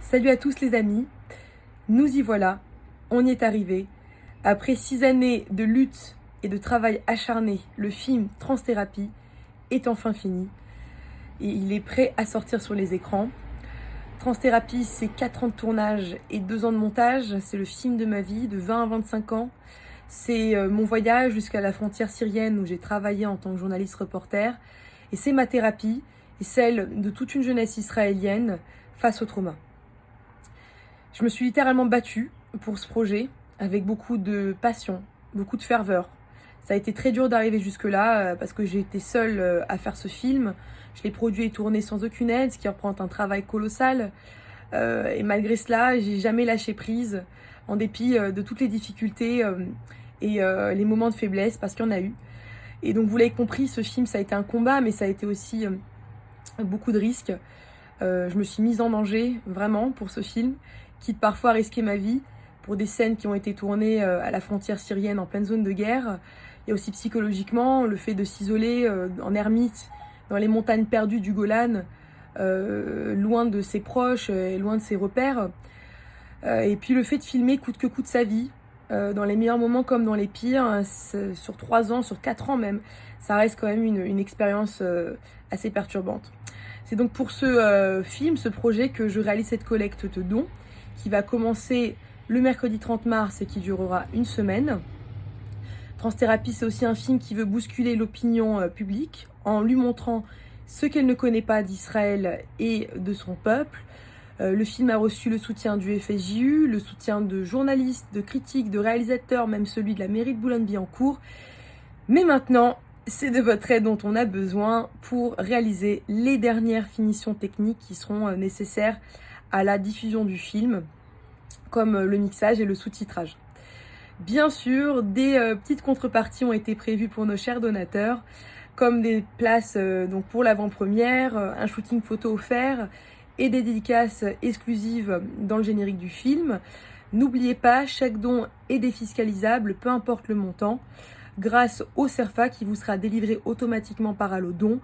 Salut à tous les amis, nous y voilà, on y est arrivé. Après 6 années de lutte et de travail acharné, le film Transthérapie est enfin fini et il est prêt à sortir sur les écrans. Transthérapie, c'est 4 ans de tournage et 2 ans de montage, c'est le film de ma vie de 20 à 25 ans. C'est mon voyage jusqu'à la frontière syrienne où j'ai travaillé en tant que journaliste reporter et c'est ma thérapie et celle de toute une jeunesse israélienne face au trauma. Je me suis littéralement battue pour ce projet avec beaucoup de passion, beaucoup de ferveur. Ça a été très dur d'arriver jusque-là parce que j'ai été seule à faire ce film. Je l'ai produit et tourné sans aucune aide, ce qui représente un travail colossal. Et malgré cela, j'ai jamais lâché prise, en dépit de toutes les difficultés et les moments de faiblesse, parce qu'il y en a eu. Et donc vous l'avez compris, ce film, ça a été un combat, mais ça a été aussi beaucoup de risques. Je me suis mise en danger, vraiment, pour ce film, quitte parfois à risquer ma vie pour des scènes qui ont été tournées à la frontière syrienne en pleine zone de guerre. Il y a aussi psychologiquement le fait de s'isoler en ermite dans les montagnes perdues du Golan, loin de ses proches et loin de ses repères. Et puis le fait de filmer coûte que coûte sa vie, dans les meilleurs moments comme dans les pires, sur 3 ans, sur 4 ans même, ça reste quand même une expérience assez perturbante. C'est donc pour ce film, ce projet, que je réalise cette collecte de dons qui va commencer le mercredi 30 mars et qui durera une semaine. Transthérapie, c'est aussi un film qui veut bousculer l'opinion publique en lui montrant ce qu'elle ne connaît pas d'Israël et de son peuple. Le film a reçu le soutien du FSJU, le soutien de journalistes, de critiques, de réalisateurs, même celui de la mairie de Boulogne-Billancourt. Mais maintenant, c'est de votre aide dont on a besoin pour réaliser les dernières finitions techniques qui seront nécessaires à la diffusion du film, comme le mixage et le sous-titrage. Bien sûr, des petites contreparties ont été prévues pour nos chers donateurs, comme des places donc pour l'avant-première, un shooting photo offert et des dédicaces exclusives dans le générique du film. N'oubliez pas, chaque don est défiscalisable, peu importe le montant, grâce au CERFA qui vous sera délivré automatiquement par Allodon.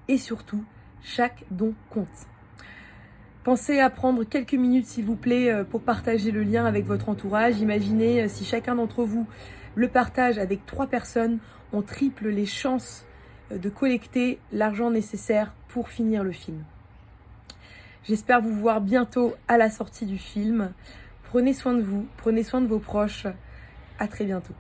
Et surtout, chaque don compte. Pensez à prendre quelques minutes, s'il vous plaît, pour partager le lien avec votre entourage. Imaginez si chacun d'entre vous le partage avec 3 personnes, on triple les chances de collecter l'argent nécessaire pour finir le film. J'espère vous voir bientôt à la sortie du film. Prenez soin de vous, prenez soin de vos proches. À très bientôt.